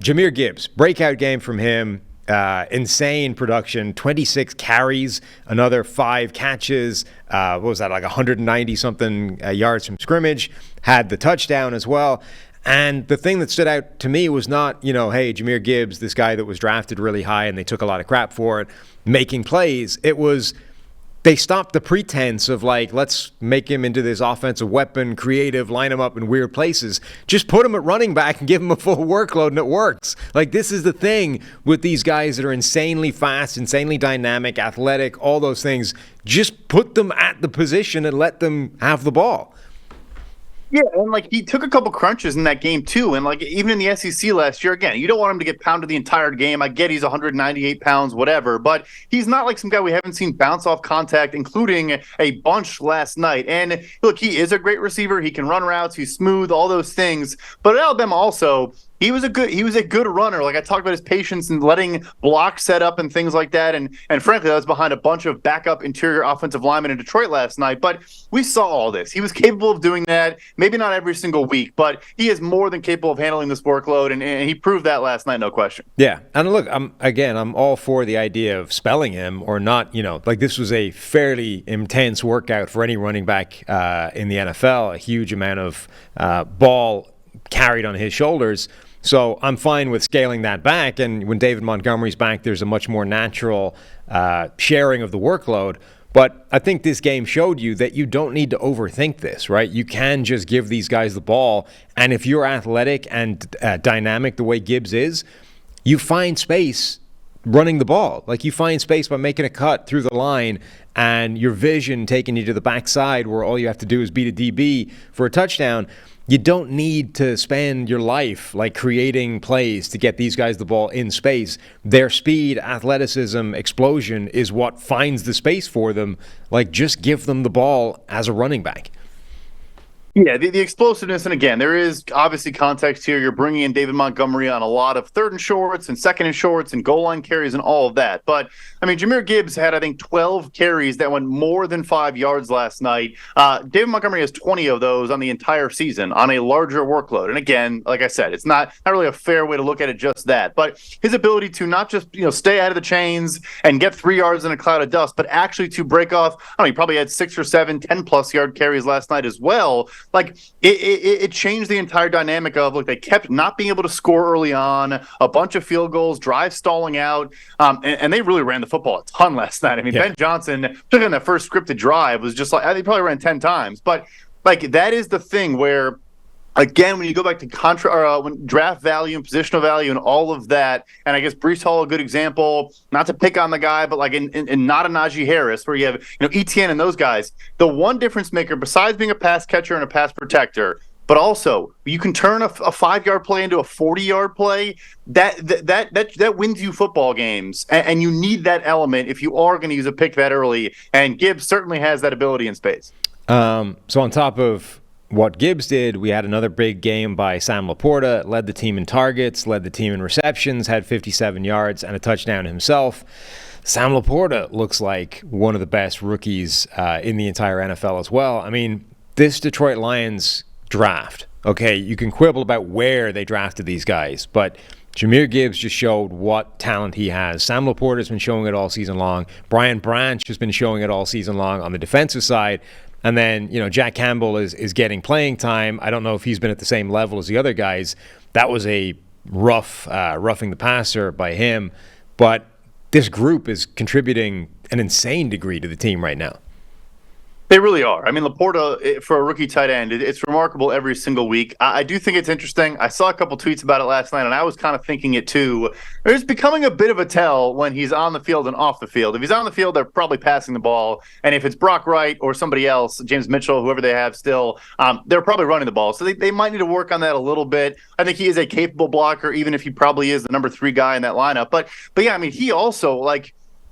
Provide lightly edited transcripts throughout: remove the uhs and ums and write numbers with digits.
Jahmyr Gibbs, breakout game from him. Insane production, 26 carries, another 5 catches. What was that, like 190-something yards from scrimmage. Had the touchdown as well. And the thing that stood out to me was not, hey, Jahmyr Gibbs, this guy that was drafted really high and they took a lot of crap for it, making plays. It was they stopped the pretense of let's make him into this offensive weapon, creative, line him up in weird places. Just put him at running back and give him a full workload and it works. This is the thing with these guys that are insanely fast, insanely dynamic, athletic, all those things. Just put them at the position and let them have the ball. Yeah, and he took a couple crunches in that game too, and even in the SEC last year, again, you don't want him to get pounded the entire game. I get he's 198 pounds, whatever, but he's not like some guy we haven't seen bounce off contact, including a bunch last night. And look, he is a great receiver. He can run routes. He's smooth, all those things. But at Alabama also, he was a good runner. I talked about his patience and letting blocks set up and things like that. And frankly, that was behind a bunch of backup interior offensive linemen in Detroit last night. But we saw all this. He was capable of doing that. Maybe not every single week, but he is more than capable of handling this workload. And he proved that last night, no question. Yeah. And look, I'm all for the idea of spelling him or not. This was a fairly intense workout for any running back in the NFL. A huge amount of ball carried on his shoulders. So I'm fine with scaling that back. And when David Montgomery's back, there's a much more natural sharing of the workload. But I think this game showed you that you don't need to overthink this, right? You can just give these guys the ball. And if you're athletic and dynamic the way Gibbs is, you find space running the ball. You find space by making a cut through the line and your vision taking you to the backside where all you have to do is beat a DB for a touchdown. You don't need to spend your life creating plays to get these guys the ball in space. Their speed, athleticism, explosion is what finds the space for them. Just give them the ball as a running back. Yeah, the explosiveness, and again, there is obviously context here. You're bringing in David Montgomery on a lot of third and shorts and second and shorts and goal line carries and all of that. But, Jahmyr Gibbs had, 12 carries that went more than 5 yards last night. David Montgomery has 20 of those on the entire season on a larger workload. And again, like I said, it's not really a fair way to look at it just that. But his ability to not just, stay out of the chains and get 3 yards in a cloud of dust, but actually to break off, he probably had 6 or 7, 10-plus yard carries last night as well. It changed the entire dynamic of, they kept not being able to score early on, a bunch of field goals, drive stalling out, and they really ran the football a ton last night. Ben Johnson, particularly on that first scripted drive, was just they probably ran 10 times. But, that is the thing where, again, when you go back to when draft value and positional value and all of that, and I guess Breece Hall, a good example, not to pick on the guy, but in not a Najee Harris, where you have ETN and those guys, the one difference maker besides being a pass catcher and a pass protector, but also you can turn a 5-yard play into a 40-yard play. That wins you football games, and you need that element if you are going to use a pick that early. And Gibbs certainly has that ability in space. So on top of what Gibbs did, we had another big game by Sam Laporta, led the team in targets, led the team in receptions, had 57 yards and a touchdown himself. Sam Laporta looks like one of the best rookies in the entire NFL as well. This Detroit Lions draft, okay, you can quibble about where they drafted these guys, but Jahmyr Gibbs just showed what talent he has. Sam Laporta has been showing it all season long. Brian Branch has been showing it all season long on the defensive side. And then, Jack Campbell is getting playing time. I don't know if he's been at the same level as the other guys. That was a roughing the passer by him. But this group is contributing an insane degree to the team right now. They really are. Laporta, for a rookie tight end, it's remarkable every single week. I do think it's interesting. I saw a couple tweets about it last night, and I was kind of thinking it too. It's becoming a bit of a tell when he's on the field and off the field. If he's on the field, they're probably passing the ball. And if it's Brock Wright or somebody else, James Mitchell, whoever they have still, they're probably running the ball. So they might need to work on that a little bit. I think he is a capable blocker, even if he probably is the number 3 guy in that lineup. But yeah, he also,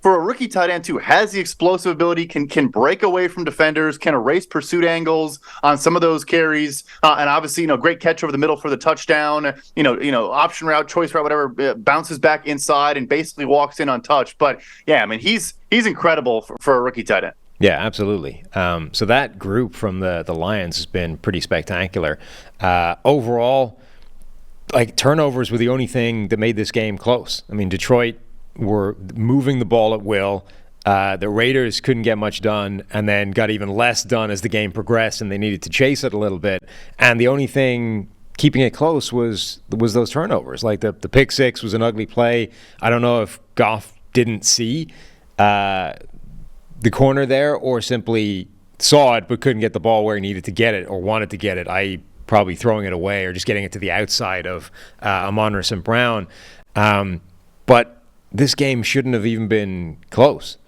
for a rookie tight end too, has the explosive ability, can break away from defenders, can erase pursuit angles on some of those carries, and obviously, great catch over the middle for the touchdown. Option route, choice route, whatever, bounces back inside and basically walks in untouched. But yeah, he's incredible for a rookie tight end. Yeah, absolutely. So that group from the Lions has been pretty spectacular. Overall, like turnovers were the only thing that made this game close. I mean, Detroit were moving the ball at will. The Raiders couldn't get much done, and then got even less done as the game progressed, and they needed to chase it a little bit. And the only thing keeping it close was those turnovers. Like the pick six was an ugly play. I don't know if Goff didn't see the corner there, or simply saw it but couldn't get the ball where he needed to get it or wanted to get it, i.e. probably throwing it away or just getting it to the outside of Amon-Ra St. Brown. But this game shouldn't have even been close.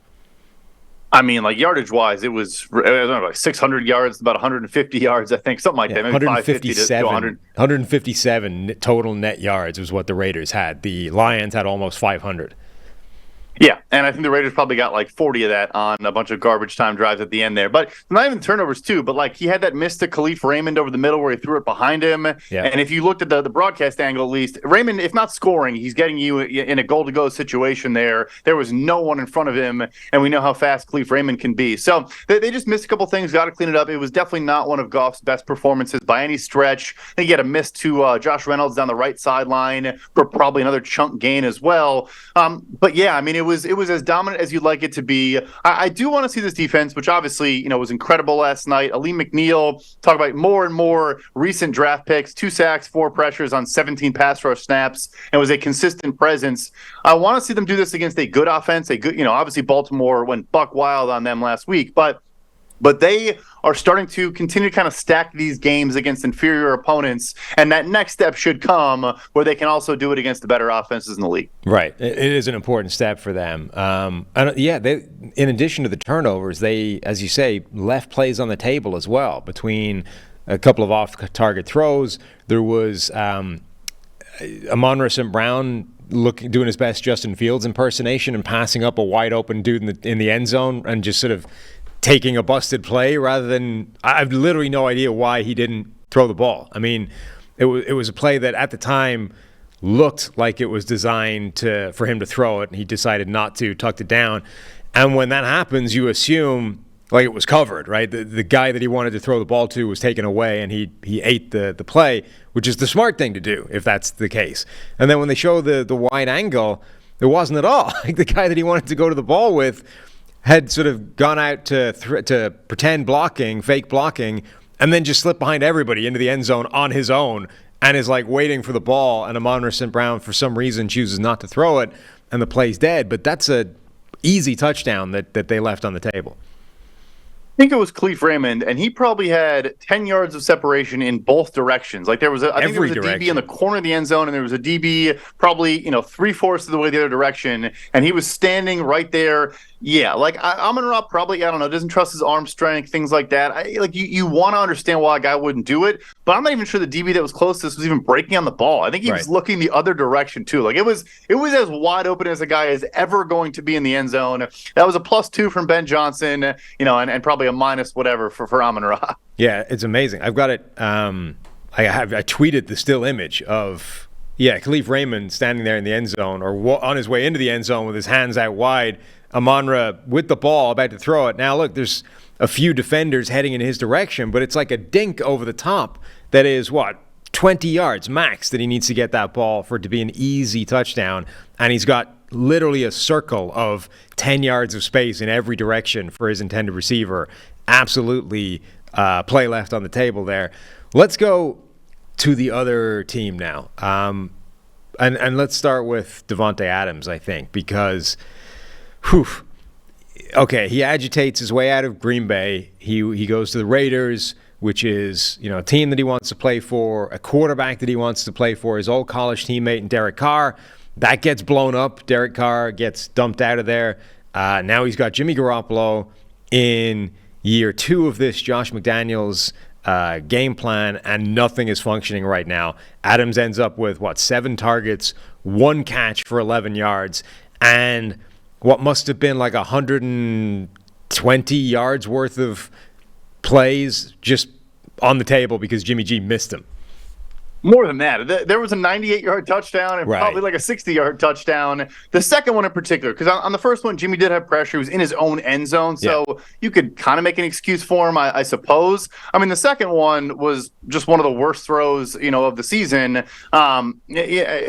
I mean, like yardage-wise, it was I don't know, like 600 yards, about 150 yards, I think, something like that. Maybe 157 total net yards was what the Raiders had. The Lions had almost 500. Yeah, and I think the Raiders probably got like 40 of that on a bunch of garbage time drives at the end there. But not even turnovers too, but like he had that miss to Khalif Raymond over the middle where he threw it behind him. Yeah. And if you looked at the broadcast angle, at least, Raymond, if not scoring, he's getting you in a goal-to-go situation there. There was no one in front of him, and we know how fast Khalif Raymond can be. So they just missed a couple things, got to clean it up. It was definitely not one of Goff's best performances by any stretch. I think he had a miss to Josh Reynolds down the right sideline for probably another chunk gain as well. But yeah, I mean, it was as dominant as you'd like it to be. I do want to see this defense, which obviously, was incredible last night. Aleem McNeil, talk about more and more recent draft picks, 2 sacks, 4 pressures on 17 pass rush snaps, and was a consistent presence. I want to see them do this against a good offense, a good, obviously Baltimore went buck wild on them last week, but they are starting to continue to kind of stack these games against inferior opponents, and that next step should come where they can also do it against the better offenses in the league. Right. It is an important step for them. They, in addition to the turnovers, they, as you say, left plays on the table as well. Between a couple of off-target throws, there was Amon-Ra St. Brown doing his best Justin Fields impersonation and passing up a wide-open dude in the end zone and just sort of taking a busted play rather than – I have literally no idea why he didn't throw the ball. I mean, it was a play that at the time looked like it was designed for him to throw it, and he decided not to, tucked it down. And when that happens, you assume like it was covered, right? The guy that he wanted to throw the ball to was taken away, and he ate the play, which is the smart thing to do if that's the case. And then when they show the wide angle, it wasn't at all. Like the guy that he wanted to go to the ball with had sort of gone out to pretend blocking, fake blocking, and then just slipped behind everybody into the end zone on his own and is like waiting for the ball, and Amon-Ra St. Brown for some reason chooses not to throw it, and the play's dead. But that's a easy touchdown that they left on the table. I think it was Khalif Raymond, and he probably had 10 yards of separation in both directions. Like there was a DB in the corner of the end zone, and there was a DB probably 3/4 of the way the other direction, and he was standing right there. Yeah, like Amon-Ra probably, I don't know, doesn't trust his arm strength, things like that. You want to understand why a guy wouldn't do it, but I'm not even sure the DB that was closest was even breaking on the ball. I think he was looking the other direction too. Like it was as wide open as a guy is ever going to be in the end zone. That was a +2 from Ben Johnson, and probably a minus whatever for Amon-Ra. Yeah, it's amazing. I've got it. I tweeted the still image of Khalif Raymond standing there in the end zone or on his way into the end zone with his hands out wide. Amon-Ra with the ball about to throw it. Now look, there's a few defenders heading in his direction, but it's like a dink over the top that is 20 yards max that he needs to get that ball for it to be an easy touchdown, and he's got literally a circle of 10 yards of space in every direction for his intended receiver. Absolutely play left on the table there. Let's go to the other team now. And let's start with Davante Adams, I think, because he agitates his way out of Green Bay. He goes to the Raiders, which is, a team that he wants to play for, a quarterback that he wants to play for, his old college teammate in Derek Carr. That gets blown up. Derek Carr gets dumped out of there. Now he's got Jimmy Garoppolo in year 2 of this Josh McDaniels game plan, and nothing is functioning right now. Adams ends up with 7 targets, 1 catch for 11 yards, and what must have been like 120 yards worth of plays just on the table because Jimmy G missed them. More than that, there was a 98-yard touchdown and Right. probably like a 60-yard touchdown. The second one in particular, because on the first one, Jimmy did have pressure. He was in his own end zone, so you could kind of make an excuse for him, I suppose. I mean, the second one was just one of the worst throws, of the season. I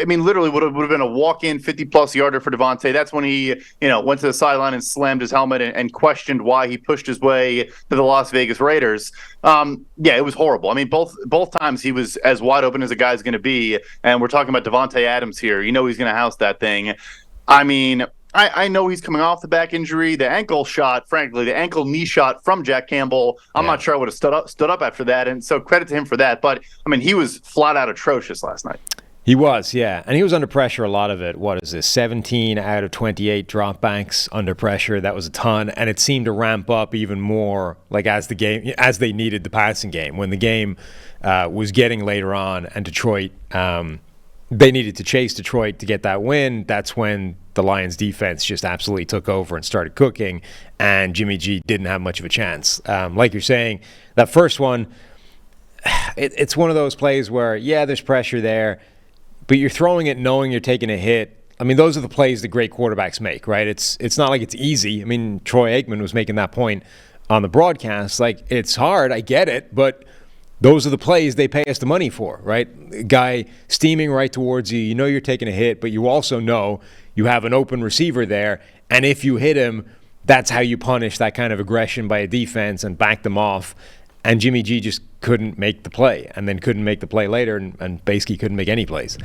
mean, literally would have been a walk-in 50-plus yarder for Devontae. That's when he, went to the sideline and slammed his helmet and questioned why he pushed his way to the Las Vegas Raiders. It was horrible. I mean, both times he was as wide open as a guy's going to be, and we're talking about Devontae Adams here. He's going to house that thing. I mean, I know he's coming off the back injury. The ankle knee shot from Jack Campbell, I'm not sure I would have stood up after that, and so credit to him for that. But, I mean, he was flat out atrocious last night. He was, yeah. And he was under pressure a lot of it. What is this? 17 out of 28 dropbacks under pressure. That was a ton. And it seemed to ramp up even more as they needed the passing game. When the game was getting later on and Detroit, they needed to chase Detroit to get that win. That's when the Lions defense just absolutely took over and started cooking. And Jimmy G didn't have much of a chance. Like you're saying, that first one, it's one of those plays where, there's pressure there, but you're throwing it knowing you're taking a hit. I mean, those are the plays that great quarterbacks make, right? It's not like it's easy. I mean, Troy Aikman was making that point on the broadcast. Like, it's hard, I get it, but those are the plays they pay us the money for, right? A guy steaming right towards you, you're taking a hit, but you also know you have an open receiver there, and if you hit him, that's how you punish that kind of aggression by a defense and back them off. And Jimmy G just couldn't make the play, and then couldn't make the play later, and basically couldn't make any plays.